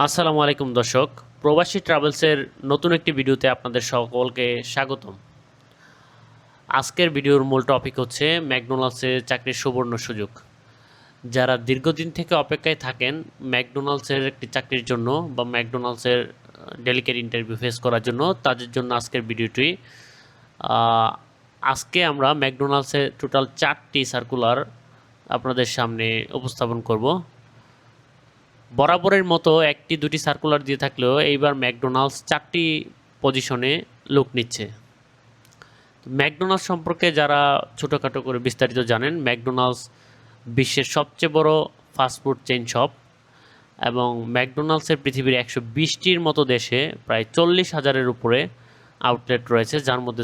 আসসালামু আলাইকুম দর্শক, প্রবাসী ট্রাভেলসের নতুন একটি ভিডিওতে আপনাদের সকলকে স্বাগতম। আজকের ভিডিওর মূল টপিক হচ্ছে ম্যাকডোনাল্ডসে চাকরির সুবর্ণ সুযোগ। যারা দীর্ঘদিন থেকে অপেক্ষায় থাকেন ম্যাকডোনাল্ডসের একটি চাকরির জন্য বা ম্যাকডোনাল্ডসের ডেলিকেট ইন্টারভিউ ফেস করার জন্য, তাদের জন্য আজকের ভিডিওটি। আজকে আমরা ম্যাকডোনাল্ডসের টোটাল 4টি সার্কুলার আপনাদের সামনে উপস্থাপন করব। বরাবরের মতো একটি দুটি সার্কুলার দিয়ে থাকলেও এইবার ম্যাকডোনাল্ডস 4টি পজিশনে লোক নিচ্ছে। ম্যাকডোনাল্ডস সম্পর্কে যারা ছোটোখাটো করে বিস্তারিত জানেন, ম্যাকডোনাল্ডস বিশ্বের সবচেয়ে বড় ফাস্টফুড চেইন শপ এবং ম্যাকডোনাল্ডসের পৃথিবীর 120টির মতো দেশে প্রায় 40,000-এর উপরে আউটলেট রয়েছে, যার মধ্যে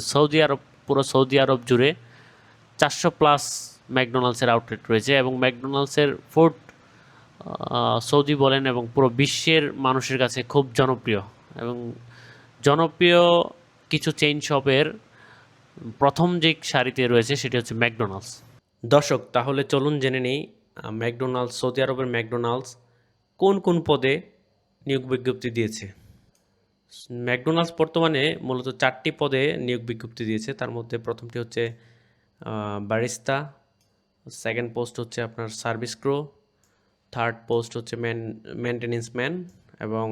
পুরো সৌদি আরব জুড়ে 400+ ম্যাকডোনাল্ডসের আউটলেট রয়েছে। এবং ম্যাকডোনাল্ডসের ফুড সৌদি বলেন এবং পুরো বিশ্বের মানুষের কাছে খুব জনপ্রিয়। এবং জনপ্রিয় কিছু চেইন শপের প্রথম যে সারিতে রয়েছে সেটি হচ্ছে ম্যাকডোনাল্ডস। দর্শক, তাহলে চলুন জেনে নেই ম্যাকডোনাল্ডস, সৌদি আরবের ম্যাকডোনাল্ডস কোন কোন পদে নিয়োগ বিজ্ঞপ্তি দিয়েছে। ম্যাকডোনাল্ডস বর্তমানে মূলত 4টি পদে নিয়োগ বিজ্ঞপ্তি দিয়েছে। তার মধ্যে প্রথমটি হচ্ছে ব্যারিস্তা, সেকেন্ড পোস্ট হচ্ছে আপনার সার্ভিস ক্রু, থার্ড পোস্ট হচ্ছে মেনটেনেন্স ম্যান এবং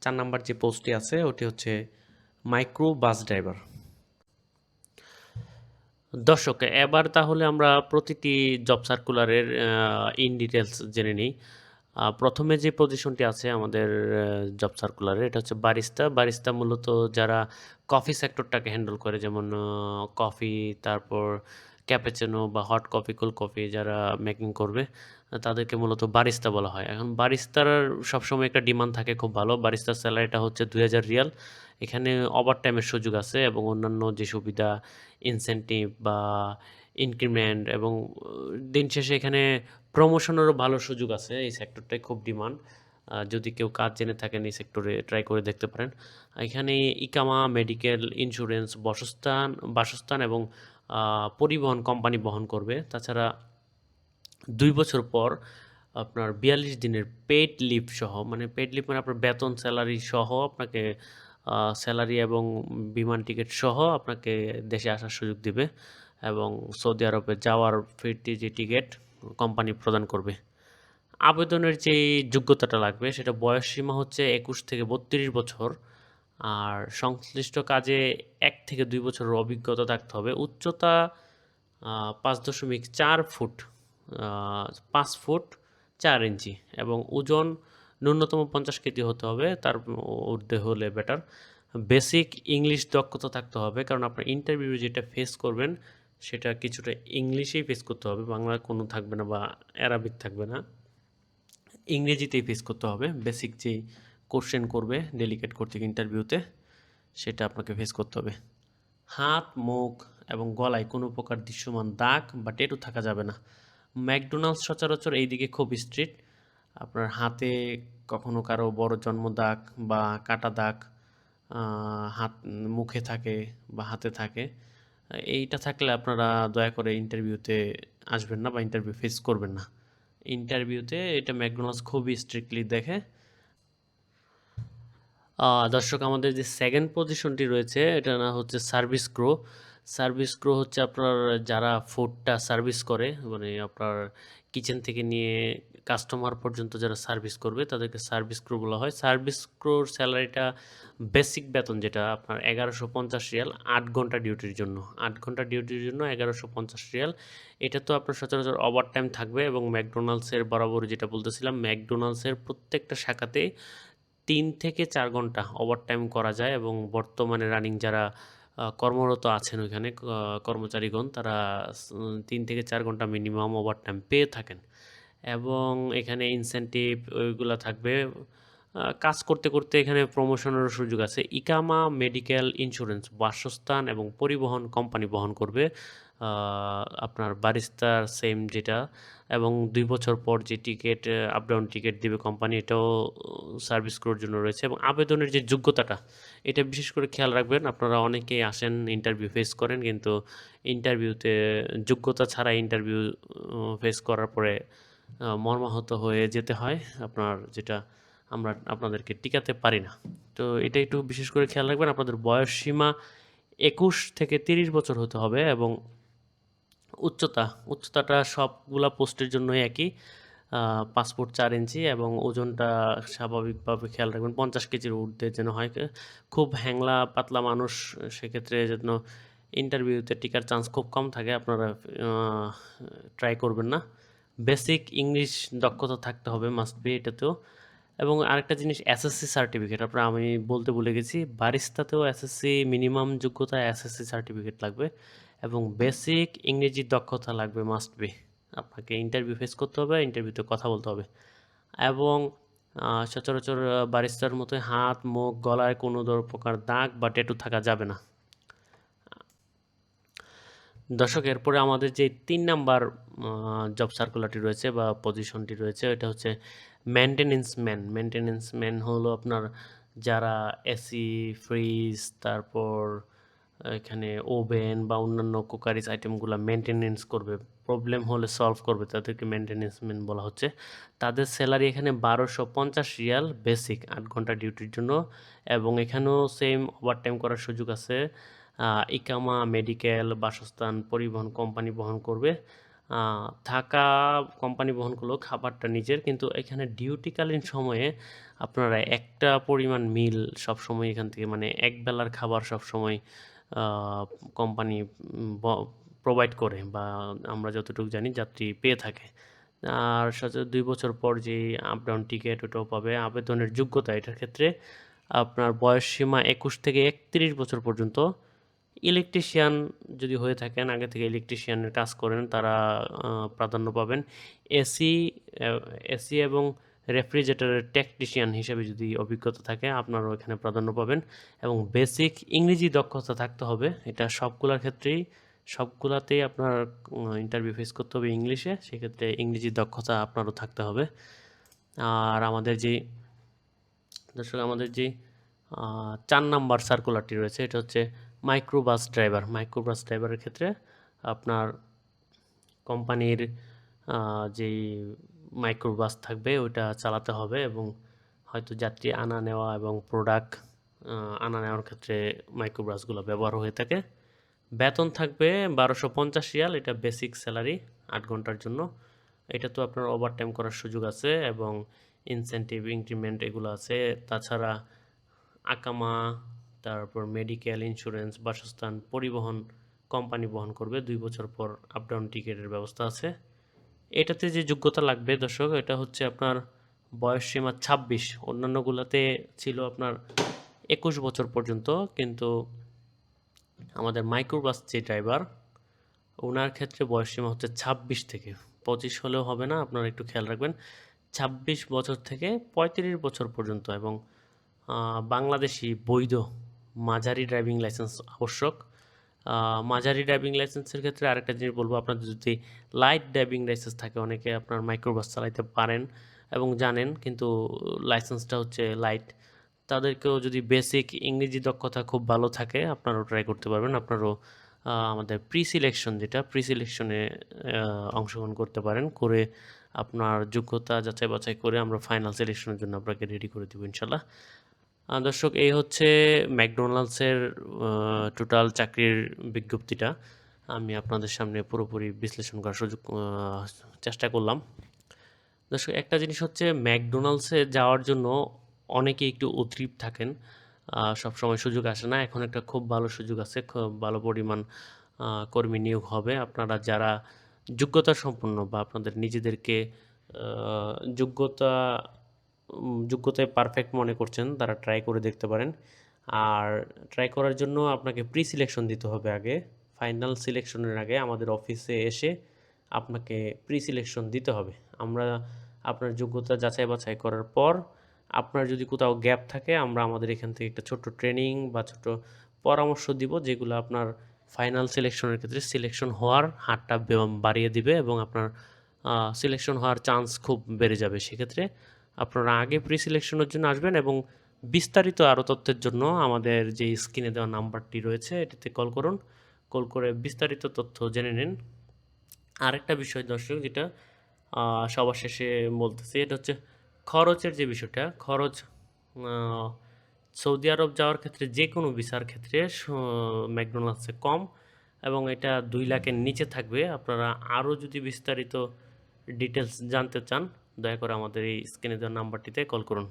4 নাম্বার যে পোস্টটি আছে ওটি হচ্ছে মাইক্রো বাস ড্রাইভার। দর্শক, এবার তাহলে আমরা প্রতিটি জব সার্কুলারের ইন ডিটেলস জেনে নিই। প্রথমে যে পজিশনটি আছে আমাদের জব সার্কুলারে, এটা হচ্ছে বারিস্তা। বারিস্তা মূলত যারা কফি সেক্টরটাকে হ্যান্ডেল করে, যেমন কফি, তারপর ক্যাপাচিনো বা হট কফি, কোল্ড কফি যারা মেকিং করবে তাদেরকে মূলত বারিস্তা বলা হয়। এখন বারিস্তার সবসময় একটা ডিমান্ড থাকে খুব ভালো। বারিস্তার স্যালারিটা হচ্ছে 2000 রিয়াল। এখানে ওভারটাইমের সুযোগ আছে এবং অন্যান্য যে সুবিধা, ইনসেন্টিভ বা ইনক্রিমেন্ট এবং দিন শেষে এখানে প্রমোশনেরও ভালো সুযোগ আছে। এই সেক্টরটায় খুব ডিমান্ড। যদি কেউ কাজ জেনে থাকেন এই সেক্টরে ট্রাই করে দেখতে পারেন। এখানে ইকামা, মেডিকেল, ইন্স্যুরেন্স, বাসস্থান এবং পরিবহন কোম্পানি বহন করবে। তাছাড়া 2 বছর পর আপনার 42 দিনের পেইড লিভ সহ, মানে পেইড লিভ মানে আপনার বেতন, স্যালারি সহ আপনাকে স্যালারি এবং বিমান টিকিট সহ আপনাকে দেশে আসার সুযোগ দিবে এবং সৌদি আরবে যাওয়ার ফিরতি যে টিকিট কোম্পানি প্রদান করবে। আবেদনের যে যোগ্যতাটা লাগবে সেটা বয়সসীমা হচ্ছে 21 থেকে 32 বছর। আর সংশ্লিষ্ট কাজে 1 থেকে 2 বছরের অভিজ্ঞতা থাকতে হবে। উচ্চতা 5.4 ফুট, 5 ফুট 4 ইঞ্চি এবং ওজন ন্যূনতম 50 কেজি হতে হবে, তার ঊর্ধ্বে হলে বেটার। বেসিক ইংলিশ দক্ষতা থাকতে হবে, কারণ আপনার ইন্টারভিউ যেটা ফেস করবেন সেটা কিছুটা ইংলিশেই ফেস করতে হবে, বাংলা কোনো থাকবে না বা অ্যারাবিক থাকবে না, ইংরেজিতেই ফেস করতে হবে। বেসিক যেই কোশ্চেন করবে ডেলিগেট কর্তৃক ইন্টারভিউতে, সেটা আপনাকে ফেস করতে হবে। হাত, মুখ এবং গলায় কোনো প্রকার দৃশ্যমান দাগ বা ট্যাটু থাকা যাবে না। ম্যাকডোনাল্ডস সচরাচর এই দিকে খুব স্ট্রিক্ট। আপনার হাতে কখনো কারো বড় জন্ম দাগ বা কাটা দাগ হাত, মুখে থাকে বা হাতে থাকে, এইটা থাকলে আপনারা দয়া করে ইন্টারভিউতে আসবেন না বা ইন্টারভিউ ফেস করবেন না। ইন্টারভিউতে এটা ম্যাকডোনাল্ডস খুবই স্ট্রিক্টলি দেখে। দর্শক, আমাদের যে সেকেন্ড পজিশনটি রয়েছে এটা না হচ্ছে সার্ভিস ক্রু। সার্ভিস ক্রু হচ্ছে আপনার যারা ফুডটা সার্ভিস করে, মানে আপনার কিচেন থেকে নিয়ে কাস্টমার পর্যন্ত যারা সার্ভিস করবে তাদেরকে সার্ভিস ক্রু বলা হয়। সার্ভিস ক্রুর স্যালারিটা বেসিক বেতন যেটা আপনার 1150 রিয়াল 8 ঘন্টা ডিউটির জন্য। 8 ঘন্টা ডিউটির জন্য 1150 রিয়াল। এটা তো আপনার সচরাচর ওভারটাইম থাকবে এবং ম্যাকডোনাল্ডসের বরাবর যেটা বলতেছিলাম, ম্যাকডোনাল্ডসের প্রত্যেকটা শাখাতে 3 থেকে 4 ঘন্টা ওভারটাইম করা যায় এবং বর্তমানে রানিং যারা কর্মরত আছেন ওইখানে কর্মচারীগণ, তারা 3 থেকে 4 ঘন্টা মিনিমাম ওভারটাইম পেয়ে থাকেন। এবং এখানে ইনসেন্টিভ ওইগুলা থাকবে। কাজ করতে করতে এখানে প্রমোশনেরও সুযোগ আছে। ইকামা, মেডিকেল, ইন্স্যুরেন্স, বাসস্থান এবং পরিবহন কোম্পানি বহন করবে আপনার বারিস্তার সেম যেটা। এবং 2 বছর পর যে টিকিট, আপ ডাউন টিকিট দিবে কোম্পানি, এটাও সার্ভিস ক্রুর জন্য রয়েছে। এবং আবেদনের যে যোগ্যতাটা, এটা বিশেষ করে খেয়াল রাখবেন। আপনারা অনেকেই আসেন, ইন্টারভিউ ফেস করেন, কিন্তু ইন্টারভিউতে যোগ্যতা ছাড়া ইন্টারভিউ ফেস করার পরে মর্মাহত হয়ে যেতে হয়। আপনার যেটা আমরা আপনাদেরকে টিকাতে পারি না। তো এটা একটু বিশেষ করে খেয়াল রাখবেন। আপনাদের বয়স সীমা 21 থেকে 30 বছর হতে হবে এবং উচ্চতাটা সবগুলা পোস্টের জন্যই একই। ৫ ফুট ৪ ইঞ্চি এবং ওজনটা স্বাভাবিকভাবে খেয়াল রাখবেন ৫০ কেজির ঊর্ধ্বে যেন হয়। খুব হ্যাংলা পাতলা মানুষ সেক্ষেত্রে যেন ইন্টারভিউতে টিকার চান্স খুব কম থাকে, আপনারা ট্রাই করবেন না। বেসিক ইংলিশ দক্ষতা থাকতে হবে, মাস্ট বি এটাতেও। এবং আরেকটা জিনিস এসএসসি সার্টিফিকেট, আমি বলতে ভুলে গেছি, বারিস্তাতেও এসএসসি মিনিমাম যোগ্যতা এসএসসি সার্টিফিকেট লাগবে এবং বেসিক ইংরেজি দক্ষতা লাগবে, মাস্ট বি। আপনাকে ইন্টারভিউ ফেস করতে হবে, ইন্টারভিউতে কথা বলতে হবে এবং সচরাচর বারিস্তার মতো হাত, মুখ, গলায় কোনো প্রকার দাগ বা ট্যাটু থাকা যাবে না। দর্শক, এরপরে আমাদের যে 3 নাম্বার জব সার্কুলারটি রয়েছে বা পজিশনটি রয়েছে, এটা হচ্ছে মেইনটেনেন্স ম্যান। মেইনটেনেন্স ম্যান হলো আপনার যারা এসি, ফ্রিজ, তারপর এখানে ওভেন বা অন্যান্য কুকারিজ আইটেমগুলো মেইনটেনেন্স করবে, প্রবলেম হলে সলভ করবে, তাদেরকে মেইনটেনেন্স ম্যান বলা হচ্ছে। তাদের স্যালারি এখানে 1250 রিয়াল বেসিক 8 ঘন্টা ডিউটির জন্য এবং এখানেও সেম ওভারটাইম করার সুযোগ আছে। ইকামা, মেডিকেল, বাসস্থান, পরিবহন কোম্পানি বহন করবে। থাকা কোম্পানি বহন করলো, খাবারটা নিজের। কিন্তু এখানে ডিউটিকালীন সময়ে আপনারা একটা পরিমাণ মিল সবসময় এখান থেকে, মানে এক বেলার খাবার সবসময় কোম্পানি প্রোভাইড করে বা আমরা যতটুকু জানি যাত্রী পেয়ে থাকে। আর সাথে 2 বছর পর যে আপ ডাউন টিকিট ওটাও পাবে। আবেদনের যোগ্যতা, এটার ক্ষেত্রে আপনার বয়স সীমা 21 থেকে 31 বছর পর্যন্ত। ইলেকট্রিশিয়ান যদি হয়ে থাকেন, আগে থেকে ইলেকট্রিশিয়ানের কাজ করেন, তারা প্রাধান্য পাবেন। এসি এসি এবং রেফ্রিজারেটরের টেকনিশিয়ান হিসেবে যদি অভিজ্ঞতা থাকে, আপনারাও এখানে প্রাধান্য পাবেন এবং বেসিক ইংরেজি দক্ষতা থাকতে হবে। এটা সবগুলোর ক্ষেত্রেই, সবগুলাতেই আপনার ইন্টারভিউ ফেস করতে হবে ইংলিশে, সেক্ষেত্রে ইংরেজি দক্ষতা আপনারও থাকতে হবে। আর আমাদের যে দর্শক, আমাদের যে 4 নাম্বার সার্কুলারটি রয়েছে, এটা হচ্ছে মাইক্রোবাস ড্রাইভার। মাইক্রোবাস ড্রাইভারের ক্ষেত্রে আপনার কোম্পানির যেই মাইক্রোবাস থাকবে ওইটা চালাতে হবে এবং হয়তো যাত্রী আনা নেওয়া এবং প্রোডাক্ট আনা নেওয়ার ক্ষেত্রে মাইক্রোবাসগুলো ব্যবহার হয়ে থাকে। বেতন থাকবে 1250 রিয়াল, এটা বেসিক স্যালারি 8 ঘন্টার জন্য। এটা তো আপনার ওভারটাইম করার সুযোগ আছে এবং ইনসেন্টিভ, ইনক্রিমেন্ট এগুলো আছে। তাছাড়া আকামা, তারপর মেডিকেল, ইন্স্যুরেন্স, বাসস্থান, পরিবহন কোম্পানি বহন করবে। 2 বছর পর আপ ডাউন টিকিটের ব্যবস্থা আছে। এটাতে যে যোগ্যতা লাগবে দর্শক, এটা হচ্ছে আপনার বয়স সীমা 26। অন্যান্যগুলোতে ছিল আপনার 21 বছর পর্যন্ত, কিন্তু আমাদের মাইক্রোবাস যে ড্রাইভার, ওনার ক্ষেত্রে বয়স সীমা হচ্ছে 26 থেকে 25 হলেও হবে না, আপনারা একটু খেয়াল রাখবেন। 26 বছর থেকে 35 বছর পর্যন্ত এবং বাংলাদেশি বৈধ মাঝারি ড্রাইভিং লাইসেন্স আবশ্যক। মাঝারি ড্রাইভিং লাইসেন্সের ক্ষেত্রে আরেকটা জিনিস বলবো, আপনাদের যদি লাইট ড্রাইভিং লাইসেন্স থাকে, অনেকে আপনার মাইক্রোবাস চালাইতে পারেন এবং জানেন, কিন্তু লাইসেন্সটা হচ্ছে লাইট, তাদেরকেও যদি বেসিক ইংরেজি দক্ষতা খুব ভালো থাকে, আপনারাও ট্রাই করতে পারবেন। আপনারাও আমাদের প্রি সিলেকশনে অংশগ্রহণ করতে পারেন, করে আপনার যোগ্যতা যাচাই বাছাই করে আমরা ফাইনাল সিলেকশনের জন্য আপনাকে রেডি করে দেবো ইনশাল্লাহ। দর্শক, এই হচ্ছে ম্যাকডোনাল্ডসের টোটাল চাকরির বিজ্ঞপ্তিটা আমি আপনাদের সামনে পুরোপুরি বিশ্লেষণ করার চেষ্টা করলাম। দর্শক, একটা জিনিস হচ্ছে, ম্যাকডোনাল্ডসে যাওয়ার জন্য অনেকে একটু উদ্গ্রীব থাকেন, সবসময় সুযোগ আসে না। এখন একটা খুব ভালো সুযোগ আছে, খুব ভালো পরিমাণ কর্মী নিয়োগ হবে। আপনারা যারা যোগ্যতা সম্পন্ন বা আপনাদের নিজেদেরকে যোগ্যতায় পারফেক্ট মনে করছেন, তারা ট্রাই করে দেখতে পারেন। আর ট্রাই করার জন্য আপনাকে প্রি সিলেকশন দিতে হবে আগে। ফাইনাল সিলেকশনের আগে আমাদের অফিসে এসে আপনাকে প্রি সিলেকশন দিতে হবে। আমরা আপনার যোগ্যতা যাচাই বাছাই করার পর, আপনার যদি কোথাও গ্যাপ থাকে, আমরা আমাদের এখান থেকে একটা ছোট্ট ট্রেনিং বা ছোট্ট পরামর্শ দিব, যেগুলো আপনার ফাইনাল সিলেকশনের ক্ষেত্রে সিলেকশন হওয়ার হারটা বাড়িয়ে দিবে এবং আপনার সিলেকশন হওয়ার চান্স খুব বেড়ে যাবে। সেক্ষেত্রে আপনারা আগে প্রি সিলেকশনের জন্য আসবেন এবং বিস্তারিত আরও তথ্যের জন্য আমাদের যে স্ক্রিনে দেওয়া নাম্বারটি রয়েছে এটিতে কল করুন। কল করে বিস্তারিত তথ্য জেনে নিন। আরেকটা বিষয় দর্শক, যেটা সবার শেষে বলতেছি, এটা হচ্ছে খরচের যে বিষয়টা, খরচ আ সৌদি আরব যাওয়ার ক্ষেত্রে যেকোনো ভিসার ক্ষেত্রে ম্যাকডোনাল্ডসে কম এবং এটা ২ লাখের নিচে থাকবে। আপনারা আরও যদি বিস্তারিত ডিটেইলস জানতে চান, দয়া করে আমাদের এই স্ক্রিনে দেওয়া নাম্বারটিতে কল করুন।